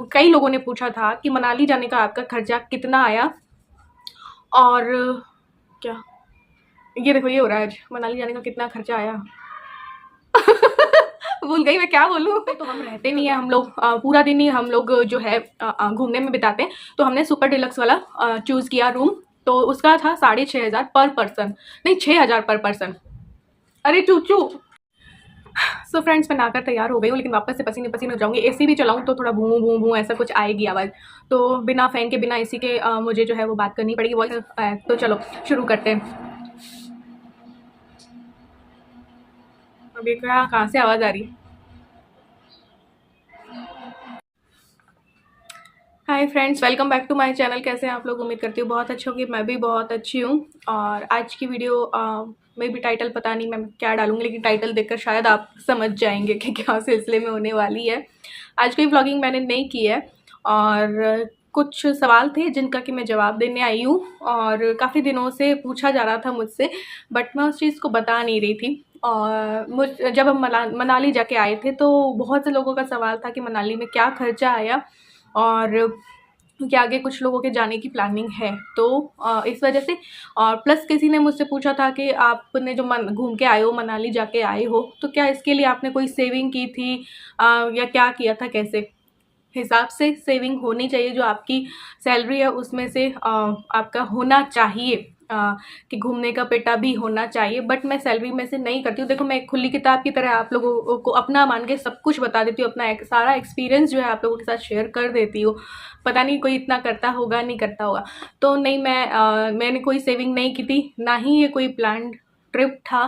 कई लोगों ने पूछा था कि मनाली जाने का आपका खर्चा कितना आया। और क्या ये देखो, ये हो रहा है आज, मनाली जाने का कितना खर्चा आया। भूल गई मैं क्या बोलूँ। तो हम रहते नहीं है, हम लोग पूरा दिन ही हम लोग जो है घूमने में बिताते हैं। तो हमने सुपर डिलक्स वाला चूज़ किया रूम। तो उसका था 6,500 पर पर्सन, नहीं 6,000 पर पर्सन। अरे चूचू। सो फ्रेंड्स, मैं नहाकर तैयार हो गई हूँ, लेकिन वापस से पसीने पसीने हो जाऊंगी। एसी भी चलाऊँ तो थोड़ा भूं भूं भूं ऐसा कुछ आएगी आवाज़। तो बिना फ़ैन के बिना एसी के मुझे जो है वो बात करनी पड़ेगी वॉइस। तो चलो शुरू करते हैं। अभी कहाँ से आवाज़ आ रही है? Hi friends, welcome back to my channel. कैसे हैं आप लोग? उम्मीद करती हूँ बहुत अच्छे होंगे। मैं भी बहुत अच्छी हूँ। और आज की वीडियो में भी टाइटल पता नहीं मैं क्या डालूंगी, लेकिन टाइटल देखकर शायद आप समझ जाएंगे कि क्या सिलसिले में होने वाली है। आज कोई व्लॉगिंग मैंने नहीं की है, और कुछ सवाल थे जिनका कि मैं जवाब देने आई हूँ। और काफ़ी दिनों से पूछा जा रहा था मुझसे, बट मैं उस चीज़ को बता नहीं रही थी। और जब हम मनाली जाके आए थे तो बहुत से लोगों का सवाल था कि मनाली में क्या खर्चा आया, और कि आगे कुछ लोगों के जाने की प्लानिंग है। तो इस वजह से, और प्लस किसी ने मुझसे पूछा था कि आपने जो घूम के आए हो, मनाली जाके आए हो, तो क्या इसके लिए आपने कोई सेविंग की थी या क्या किया था, कैसे हिसाब से सेविंग होनी चाहिए। जो आपकी सैलरी है उसमें से आपका होना चाहिए, कि घूमने का पेटा भी होना चाहिए। बट मैं सैलरी में से नहीं करती हूँ। देखो, मैं एक खुली किताब की तरह आप लोगों को अपना मान के सब कुछ बता देती हूँ। अपना एक सारा एक्सपीरियंस जो है आप लोगों के साथ शेयर कर देती हूँ। पता नहीं कोई इतना करता होगा नहीं करता होगा। तो नहीं, मैंने कोई सेविंग नहीं की थी, ना ही ये कोई प्लान्ड ट्रिप था।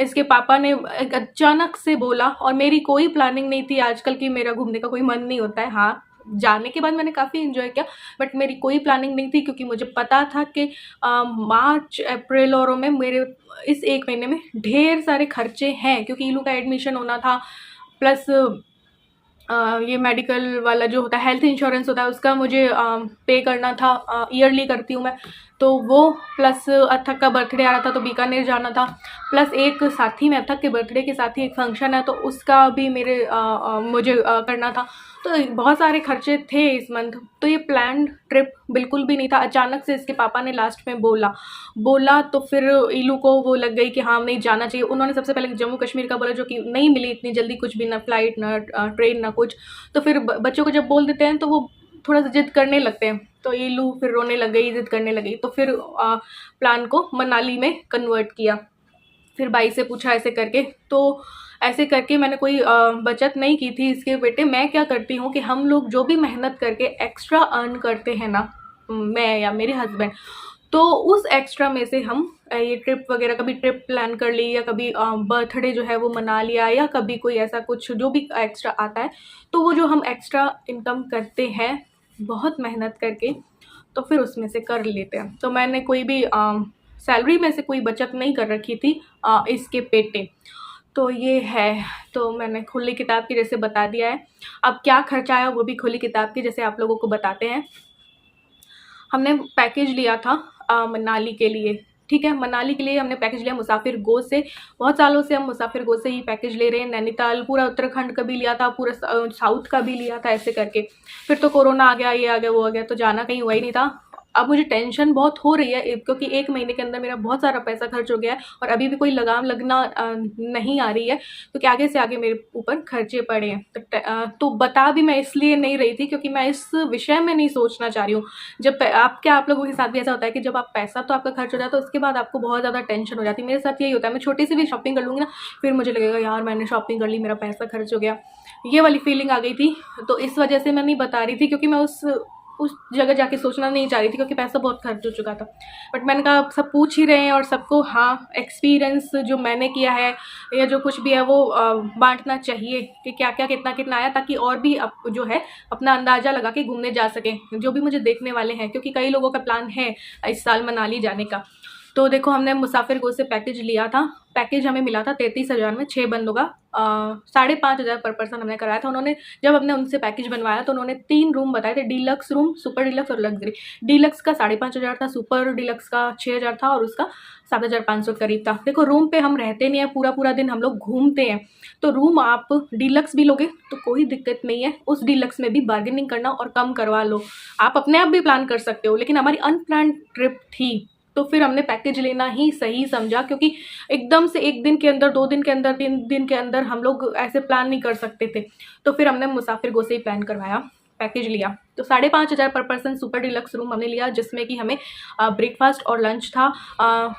इसके पापा ने एक अचानक से बोला, और मेरी कोई प्लानिंग नहीं थी। आजकल की मेरा घूमने का कोई मन नहीं होता है। हाँ, जाने के बाद मैंने काफ़ी इन्जॉय किया, बट मेरी कोई प्लानिंग नहीं थी, क्योंकि मुझे पता था कि मार्च अप्रैल और में मेरे इस एक महीने में ढेर सारे खर्चे हैं, क्योंकि इलू का एडमिशन होना था, प्लस ये मेडिकल वाला जो होता है, हेल्थ इंश्योरेंस होता है, उसका मुझे पे करना था। ईयरली करती हूँ मैं, तो वो प्लस अथक का बर्थडे आ रहा था तो बीकानेर जाना था। प्लस एक साथी में अथक के बर्थडे के साथ ही एक फंक्शन है, तो उसका भी मुझे करना था। तो बहुत सारे खर्चे थे इस मंथ। तो ये प्लान्ड ट्रिप बिल्कुल भी नहीं था। अचानक से इसके पापा ने लास्ट में बोला तो फिर इलू को वो लग गई कि हाँ नहीं जाना चाहिए। उन्होंने सबसे पहले जम्मू कश्मीर का बोला, जो कि नहीं मिली इतनी जल्दी कुछ भी, ना फ्लाइट ना ट्रेन ना कुछ। तो फिर बच्चों को जब बोल देते हैं तो वो थोड़ा सा जिद करने लगते हैं। तो इलू फिर रोने लग गई, जिद करने लगी। तो फिर प्लान को मनाली में कन्वर्ट किया। फिर भाई से पूछा ऐसे करके, तो ऐसे करके मैंने कोई बचत नहीं की थी इसके बेटे। मैं क्या करती हूँ कि हम लोग जो भी मेहनत करके एक्स्ट्रा अर्न करते हैं ना, मैं या मेरे हस्बैंड, तो उस एक्स्ट्रा में से हम ये ट्रिप वगैरह, कभी ट्रिप प्लान कर ली, या कभी बर्थडे जो है वो मना लिया, या कभी कोई ऐसा कुछ जो भी एक्स्ट्रा आता है, तो वो जो हम एक्स्ट्रा इनकम करते हैं बहुत मेहनत करके, तो फिर उसमें से कर लेते हैं। तो मैंने कोई भी सैलरी में से कोई बचत नहीं कर रखी थी इसके पेटे। तो ये है। तो मैंने खुली किताब की जैसे बता दिया है। अब क्या खर्चा आया वो भी खुली किताब की जैसे आप लोगों को बताते हैं। हमने पैकेज लिया था मनाली के लिए, ठीक है। मनाली के लिए हमने पैकेज लिया मुसाफिर गो से। बहुत सालों से हम मुसाफिर गो से ही पैकेज ले रहे हैं। नैनीताल, पूरा उत्तराखंड का भी लिया था, पूरा साउथ का भी लिया था, ऐसे करके। फिर तो कोरोना आ गया, ये आ गया, वो आ गया, तो जाना कहीं हुआ ही नहीं था। अब मुझे टेंशन बहुत हो रही है, क्योंकि एक महीने के अंदर मेरा बहुत सारा पैसा खर्च हो गया है, और अभी भी कोई लगाम लगना नहीं आ रही है, क्योंकि आगे से आगे मेरे ऊपर खर्चे पड़े हैं। तो बता भी मैं इसलिए नहीं रही थी क्योंकि मैं इस विषय में नहीं सोचना चाह रही हूँ। जब आप लोगों के साथ भी ऐसा होता है कि जब आप पैसा तो आपका खर्च हो जाता है, तो उसके बाद आपको बहुत ज़्यादा टेंशन हो जाती है। मेरे साथ यही होता है। मैं छोटी सी भी शॉपिंग कर लूँगी ना, फिर मुझे लगेगा यार मैंने शॉपिंग कर ली, मेरा पैसा खर्च हो गया, ये वाली फीलिंग आ गई थी। तो इस वजह से मैं नहीं बता रही थी, क्योंकि मैं उस जगह जाके सोचना नहीं चाह रही थी, क्योंकि पैसा बहुत खर्च हो चुका था। बट मैंने कहा सब पूछ ही रहे हैं, और सबको हाँ एक्सपीरियंस जो मैंने किया है या जो कुछ भी है वो बांटना चाहिए कि क्या क्या कितना कितना आया, ताकि और भी जो है अपना अंदाज़ा लगा के घूमने जा सकें जो भी मुझे देखने वाले हैं, क्योंकि कई लोगों का प्लान है इस साल मनाली जाने का। तो देखो हमने मुसाफिर गो से पैकेज लिया था, पैकेज हमें मिला था 33,000 में 6 बंदों का 5,500 पर पर्सन हमने कराया था। उन्होंने जब हमने उनसे पैकेज बनवाया तो उन्होंने 3 रूम बताए थे, डीलक्स रूम, सुपर डीलक्स और लग्जरी। डीलक्स का 5,500 था, सुपर डीलक्स का 6,000 था और उसका 7,500 करीब था। देखो रूम पे हम रहते नहीं है, पूरा पूरा दिन हम लोग घूमते हैं, तो रूम आप डीलक्स भी लोगे तो कोई दिक्कत नहीं है, उस डीलक्स में भी बार्गेनिंग करना और कम करवा लो, आप अपने आप भी प्लान कर सकते हो। लेकिन हमारी अनप्लान ट्रिप थी तो फिर हमने पैकेज लेना ही सही समझा, क्योंकि एकदम से 1 दिन के अंदर, 2 दिन के अंदर, 3 दिन के अंदर हम लोग ऐसे प्लान नहीं कर सकते थे। तो फिर हमने मुसाफिर गो से ही प्लान करवाया, पैकेज लिया। तो 5,500 पर पर्सन सुपर डिलक्स रूम हमने लिया, जिसमें कि हमें ब्रेकफास्ट और लंच था।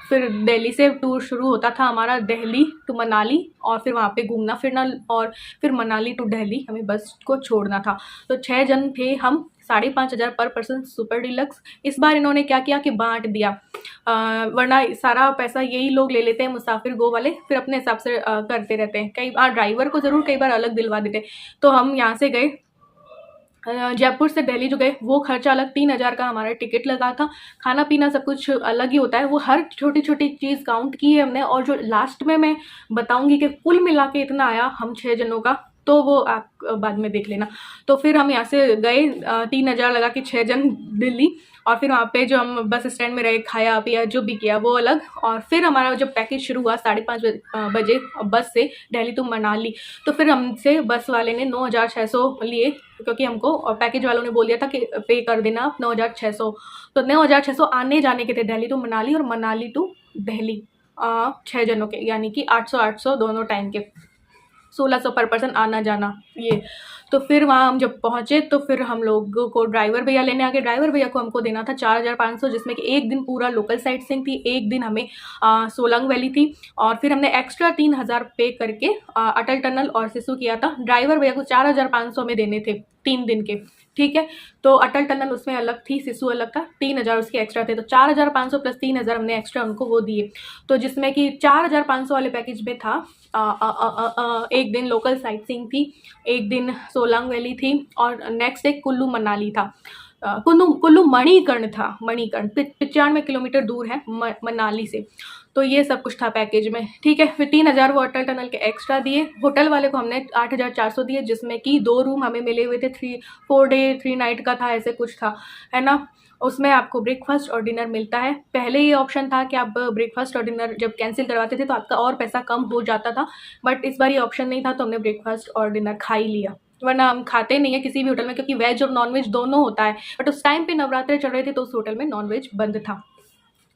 फिर दिल्ली से टूर शुरू होता था हमारा, दिल्ली टू मनाली, और फिर वहाँ पे घूमना फिरना, और फिर मनाली टू दिल्ली हमें बस को छोड़ना था। तो 6 जन थे हम, 5,500 पर पर्सन सुपर डिलक्स। इस बार इन्होंने क्या किया कि बांट दिया, वरना सारा पैसा यही लोग ले लेते हैं मुसाफिर गो वाले, फिर अपने हिसाब से करते रहते हैं। कई बार ड्राइवर को ज़रूर कई बार अलग दिलवा देते। तो हम यहाँ से गए, जयपुर से दिल्ली जो गए, वो खर्चा अलग 3,000 का हमारा टिकट लगा था। खाना पीना सब कुछ अलग ही होता है, वो हर छोटी छोटी चीज़ काउंट की है हमने। और जो लास्ट में मैं बताऊंगी कि कुल मिला के इतना आया हम 6 जनों का, तो वो आप बाद में देख लेना। तो फिर हम यहाँ से गए 3,000 लगा के 6 जन दिल्ली, और फिर वहाँ पे जो हम बस स्टैंड में रहे, खाया पिया जो भी किया वो अलग। और फिर हमारा जब पैकेज शुरू हुआ 5:30 बजे बस से दिल्ली टू मनाली, तो फिर हमसे बस वाले ने 9,600 लिए, क्योंकि हमको पैकेज वालों ने बोल दिया था कि पे कर देना आप 9,600। तो 9,600 आने जाने के थे दिल्ली टू मनाली, और मनाली टू दिल्ली 6 जनों के, यानी कि 800 दोनों टाइम के, 1,600 पर पर्सन आना जाना ये। तो फिर वहाँ हम जब पहुँचे तो फिर हम लोगों को ड्राइवर भैया लेने आ गए। ड्राइवर भैया को हमको देना था 4,500, जिसमें कि 1 दिन पूरा लोकल साइट सीइंग थी, 1 दिन हमें सोलंग वैली थी, और फिर हमने एक्स्ट्रा 3,000 पे करके अटल टनल और सिसु किया था। ड्राइवर भैया को 4,500 में देने थे 3 दिन के, ठीक है। तो अटल टनल उसमें अलग थी, सिसु अलग था, 3,000 उसके एक्स्ट्रा थे। तो 4,500 प्लस 3,000 हमने एक्स्ट्रा उनको वो दिए। तो जिसमें कि 4,500 वाले पैकेज में था 1 दिन लोकल साइट सीइंग थी, 1 दिन सोलांग वैली थी, और नेक्स्ट डे कुल्लू मनाली था। कुल्लू मणिकर्ण था, मणिकर्ण 95 किलोमीटर दूर है मनाली से। तो ये सब कुछ था पैकेज में, ठीक है। फिर 3,000 वो अटल टनल के एक्स्ट्रा दिए। होटल वाले को हमने 8,400 दिए, जिसमें कि 2 रूम हमें मिले हुए थे, 4 डे 3 नाइट का था, ऐसे कुछ था, है ना। उसमें आपको ब्रेकफास्ट और डिनर मिलता है। पहले ये ऑप्शन था कि आप ब्रेकफास्ट और डिनर जब कैंसिल करवाते थे तो आपका और पैसा कम हो जाता था, बट इस बार ये ऑप्शन नहीं था, तो हमने ब्रेकफास्ट और डिनर खा ही लिया। वरना हम खाते नहीं है किसी भी होटल में, क्योंकि वेज और नॉन वेज दोनों होता है, बट उस टाइम पे नवरात्रे चल रहे थे तो उस होटल में नॉन वेज बंद था।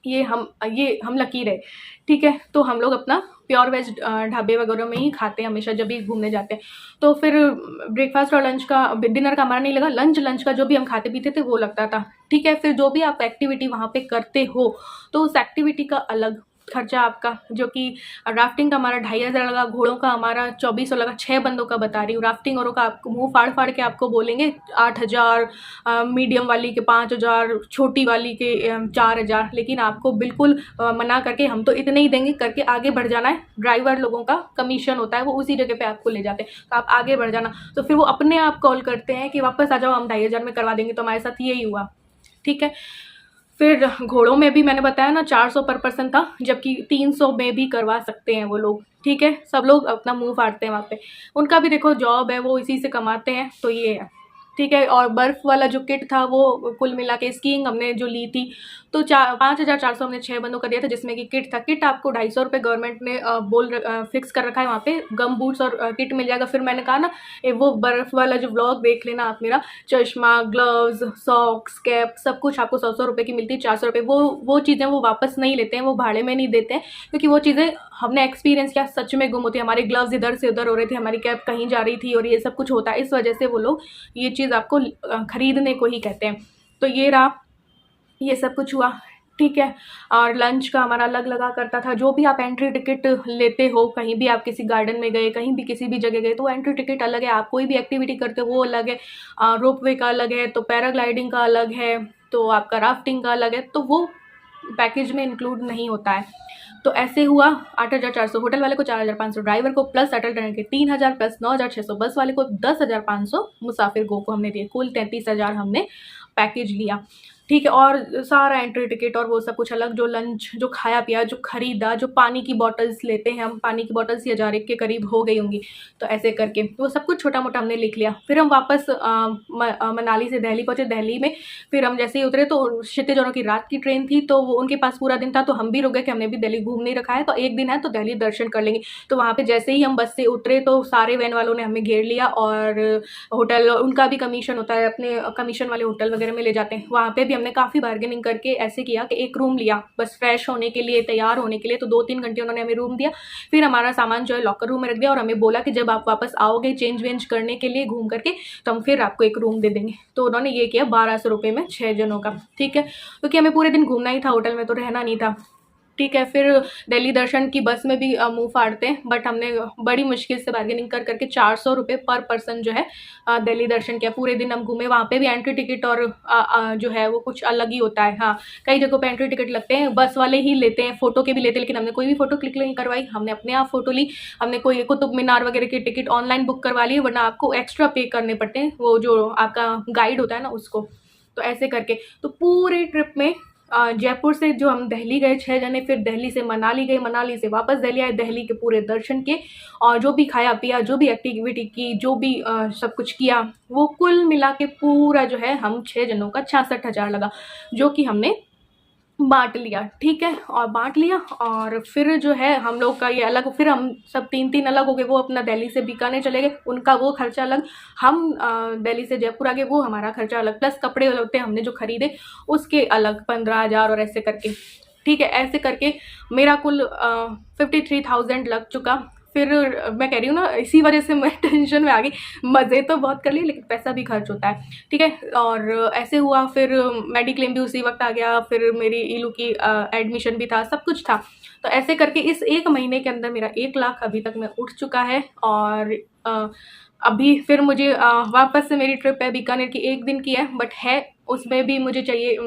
ये हम लकी रहे, ठीक है। तो हम लोग अपना प्योर वेज ढाबे वगैरह में ही खाते हैं हमेशा जब भी घूमने जाते हैं। तो फिर ब्रेकफास्ट और लंच का, डिनर का हमारा नहीं लगा, लंच का जो भी हम खाते पीते थे वो लगता था, ठीक है। फिर जो भी आप एक्टिविटी वहाँ पे करते हो तो उस एक्टिविटी का अलग खर्चा आपका, जो कि राफ्टिंग का हमारा 2,500 लगा, घोड़ों का हमारा 2,400 लगा, 6 बंदों का बता रही हूँ। राफ्टिंग औरों का आपको मुंह फाड़ फाड़ के आपको बोलेंगे 8,000, मीडियम वाली के 5,000, छोटी वाली के 4,000, लेकिन आपको बिल्कुल मना करके हम तो इतने ही देंगे करके आगे बढ़ जाना है। ड्राइवर लोगों का कमीशन होता है, वो उसी जगह पे आपको ले जाते हैं, तो आप आगे बढ़ जाना। तो फिर वो अपने आप कॉल करते हैं कि वापस आ जाओ, हम 2,500 में करवा देंगे। तो हमारे साथ यही हुआ, ठीक है। फिर घोड़ों में भी मैंने बताया ना 400 पर पर्सन था, जबकि 300 में भी करवा सकते हैं वो लोग, ठीक है। सब लोग अपना मुंह फाड़ते हैं वहाँ पे, उनका भी देखो जॉब है, वो इसी से कमाते हैं, तो ये है, ठीक है। और बर्फ़ वाला जो किट था वो कुल मिला के स्कीइंग हमने जो ली थी तो 5,400 हमने 6 बंदों का दिया था, जिसमें कि किट था। किट आपको 250 रुपये गवर्नमेंट ने फिक्स कर रखा है, वहाँ पे गम बूट्स और किट मिल जाएगा। फिर मैंने कहा ना वो बर्फ़ वाला जो व्लॉग देख लेना आप मेरा, चश्मा, ग्लव्स, सॉक्स, कैप, सब कुछ आपको 100 रुपये की मिलती है, 400 रुपये। वो चीज़ें वो वापस नहीं लेते हैं, वो भाड़े में नहीं देते हैं, क्योंकि वो चीज़ें हमने एक्सपीरियंस किया, सच में गुम होती है। हमारे ग्लव्स इधर से उधर हो रहे थे, हमारी कैप कहीं जा रही थी, और ये सब कुछ होता है। इस वजह से वो लोग ये चीज़ आपको खरीदने को ही कहते हैं। तो ये रहा, ये सब कुछ हुआ, ठीक है। और लंच का हमारा अलग लगा करता था। जो भी आप एंट्री टिकट लेते हो, कहीं भी आप किसी गार्डन में गए, कहीं भी किसी भी जगह गए, तो एंट्री टिकट अलग है। आप कोई भी एक्टिविटी करते हो वो अलग है, रोपवे का अलग है, तो पैराग्लाइडिंग का अलग है, तो आपका राफ्टिंग का अलग है, तो वो पैकेज में इंक्लूड नहीं होता है। तो ऐसे हुआ 8,400, होटल वाले को 4,500, ड्राइवर को प्लस अटल टनल के 3,000 प्लस 9,600, बस वाले को 10,500, मुसाफिर गो को हमने दिए, कुल 33,000 हमने पैकेज लिया। ठीक है। और सारा एंट्री टिकट और वो सब कुछ अलग, जो लंच, जो खाया पिया, जो खरीदा, जो पानी की बॉटल्स लेते हैं हम, पानी की बॉटल्स ही 1000 के करीब हो गई होंगी। तो ऐसे करके वो सब कुछ छोटा मोटा हमने लिख लिया। फिर हम वापस मनाली से दिल्ली पहुँचे। दिल्ली में फिर हम जैसे ही उतरे तो क्षितिज औरों की रात की ट्रेन थी, तो वो उनके पास पूरा दिन था, तो हम भी रुक गए कि हमने भी दिल्ली घूम नहीं रखा है, तो एक दिन है तो दिल्ली दर्शन कर लेंगे। तो वहाँ पे जैसे ही हम बस से उतरे तो सारे वैन वालों ने हमें घेर लिया, और होटल, उनका भी कमीशन होता है, अपने कमीशन वाले होटल वगैरह में ले जाते हैं। वहाँ पे भी हमने काफ़ी बार्गेनिंग करके ऐसे किया कि एक रूम लिया बस फ्रेश होने के लिए, तैयार होने के लिए। तो 2-3 घंटे उन्होंने हमें रूम दिया। फिर हमारा सामान जो है लॉकर रूम में रख दिया, और हमें बोला कि जब आप वापस आओगे चेंज वेंज करने के लिए घूम करके, तो हम फिर आपको एक रूम दे देंगे। तो उन्होंने ये किया 1200 रुपये में 6 जनों का। ठीक है, क्योंकि हमें पूरे दिन घूमना ही था, होटल में तो रहना नहीं था। ठीक है, फिर दिल्ली दर्शन की बस में भी मुँह फाड़ते हैं, बट हमने बड़ी मुश्किल से बार्गेनिंग कर करके 400 रुपये पर पर्सन जो है दिल्ली दर्शन किया। पूरे दिन हम घूमे। वहाँ पे भी एंट्री टिकट और जो है वो कुछ अलग ही होता है। हाँ, कई जगहों पे एंट्री टिकट लगते हैं, बस वाले ही लेते हैं, फ़ोटो के भी लेते हैं, लेकिन हमने कोई भी फ़ोटो क्लिक नहीं करवाई, हमने अपने आप फ़ोटो ली। हमने कोई कुतुब मीनार वगैरह की टिकट ऑनलाइन बुक करवा ली, वरना आपको एक्स्ट्रा पे करने पड़ते हैं, वो जो आपका गाइड होता है ना उसको। तो ऐसे करके तो पूरे ट्रिप में जयपुर से जो हम दिल्ली गए 6 जने, फिर दिल्ली से मनाली गए, मनाली से वापस दिल्ली आए, दिल्ली के पूरे दर्शन किए, और जो भी खाया पिया, जो भी एक्टिविटी की, जो भी सब कुछ किया, वो कुल मिला के पूरा जो है हम 6 जनों का 66,000 लगा, जो कि हमने बाँट लिया। ठीक है, और बाँट लिया, और फिर जो है हम लोग का ये अलग, फिर हम सब 3-3 अलग हो गए। वो अपना दिल्ली से बीकानेर चले गए, उनका वो खर्चा अलग। हम दिल्ली से जयपुर आ गए, वो हमारा खर्चा अलग, प्लस कपड़े होते हमने जो खरीदे उसके अलग 15,000, और ऐसे करके। ठीक है, ऐसे करके मेरा कुल 53,000 लग चुका। फिर मैं कह रही हूँ ना, इसी वजह से मैं टेंशन में आ गई। मज़े तो बहुत कर लिए, लेकिन पैसा भी खर्च होता है। ठीक है, और ऐसे हुआ। फिर मेडिक्लेम भी उसी वक्त आ गया, फिर मेरी ईलू की एडमिशन भी था, सब कुछ था। तो ऐसे करके इस 1 महीने के अंदर मेरा 1 लाख अभी तक में उठ चुका है। और अभी फिर मुझे वापस से मेरी ट्रिप है बीकानेर की, 1 दिन की है, बट है उसमें भी मुझे चाहिए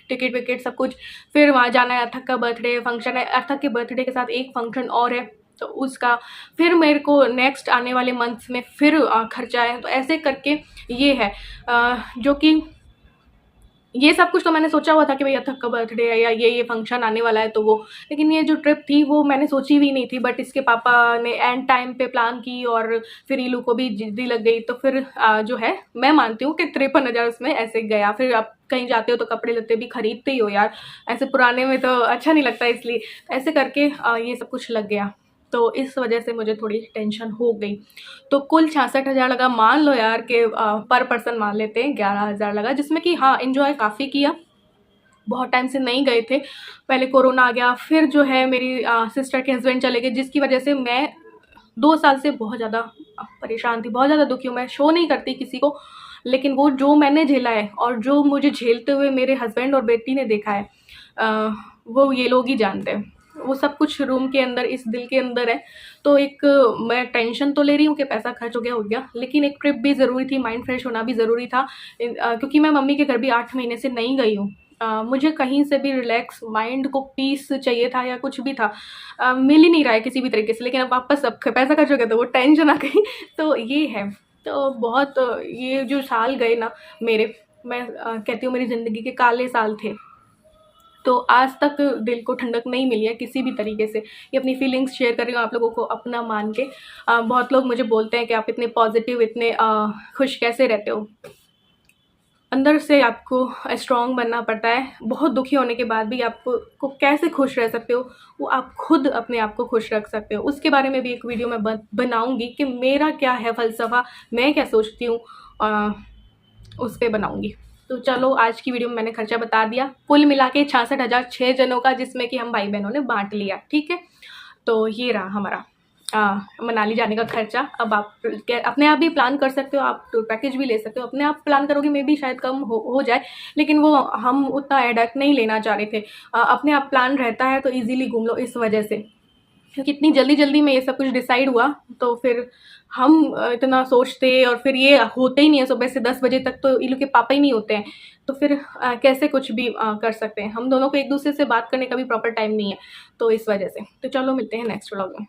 टिकट विकेट सब कुछ। फिर वहाँ जाना है, अर्थक का बर्थडे फंक्शन है, अर्थक के बर्थडे के साथ एक फंक्शन और है, तो उसका फिर मेरे को नेक्स्ट आने वाले मंथ्स में फिर खर्चा है। तो ऐसे करके ये है जो कि ये सब कुछ तो मैंने सोचा हुआ था कि भाई अथक का बर्थडे है या ये फंक्शन आने वाला है, तो वो, लेकिन ये जो ट्रिप थी वो मैंने सोची भी नहीं थी। बट इसके पापा ने एंड टाइम पे प्लान की, और फिर ईलू को भी जिद्दी लग गई। तो फिर जो है, मैं मानती हूँ कि 53,000 उसमें ऐसे गया। फिर आप कहीं जाते हो तो कपड़े लत्ते भी खरीदते ही हो यार, ऐसे पुराने में तो अच्छा नहीं लगता, इसलिए ऐसे करके ये सब कुछ लग गया। तो इस वजह से मुझे थोड़ी टेंशन हो गई। तो कुल 66,000 लगा। मान लो यार कि पर पर्सन मान लेते हैं 11,000 लगा, जिसमें कि हाँ एंजॉय काफ़ी किया। बहुत टाइम से नहीं गए थे, पहले कोरोना आ गया, फिर जो है मेरी सिस्टर के हस्बैंड चले गए, जिसकी वजह से मैं 2 साल से बहुत ज़्यादा परेशान थी, बहुत ज़्यादा दुखी हूँ। मैं शो नहीं करती किसी को, लेकिन वो जो मैंने झेला है और जो मुझे झेलते हुए मेरे हस्बैंड और बेटी ने देखा है, वो ये लोग ही जानते हैं। वो सब कुछ रूम के अंदर, इस दिल के अंदर है। तो एक मैं टेंशन तो ले रही हूँ कि पैसा खर्च हो गया, लेकिन एक ट्रिप भी ज़रूरी थी, माइंड फ्रेश होना भी ज़रूरी था। क्योंकि मैं मम्मी के घर भी 8 महीने से नहीं गई हूँ। मुझे कहीं से भी रिलैक्स, माइंड को पीस चाहिए था, या कुछ भी था, मिल ही नहीं रहा है किसी भी तरीके से। लेकिन अब वापस अब पैसा खर्च हो गया तो वो टेंशन आ गई। तो ये है। तो बहुत ये जो साल गए ना मेरे, मैं कहती हूँ मेरी ज़िंदगी के काले साल थे। तो आज तक दिल को ठंडक नहीं मिली है किसी भी तरीके से। ये अपनी फीलिंग्स शेयर कर रही हूँ आप लोगों को अपना मान के। बहुत लोग मुझे बोलते हैं कि आप इतने पॉजिटिव, इतने खुश कैसे रहते हो। अंदर से आपको स्ट्रॉन्ग बनना पड़ता है। बहुत दुखी होने के बाद भी आपको कैसे खुश रह सकते हो, वो आप खुद अपने आप को खुश रख सकते हो। उसके बारे में भी एक वीडियो मैं बनाऊँगी कि मेरा क्या है फ़लसफ़ा, मैं क्या सोचती हूँ, उस पे बनाऊँगी। तो चलो, आज की वीडियो में मैंने खर्चा बता दिया। कुल मिला के 66,000 6 जनों का, जिसमें कि हम भाई बहनों ने बाँट लिया। ठीक है, तो ये रहा हमारा मनाली जाने का खर्चा। अब आप अपने आप भी प्लान कर सकते हो, आप टूर पैकेज भी ले सकते हो। अपने आप प्लान करोगे मे भी शायद कम हो जाए, लेकिन वो हम उतना हेडेक नहीं लेना चाह रहे थे। अपने आप प्लान रहता है तो ईज़िली घूम लो, इस वजह से। क्योंकि इतनी जल्दी में ये सब कुछ डिसाइड हुआ, तो फिर हम इतना सोचते और फिर ये होते ही नहीं है। सुबह से 10 बजे तक तो ईलू के पापा ही नहीं होते हैं, तो फिर कैसे कुछ भी कर सकते हैं। हम दोनों को एक दूसरे से बात करने का भी प्रॉपर टाइम नहीं है, तो इस वजह से। तो चलो, मिलते हैं नेक्स्ट व्लॉग में।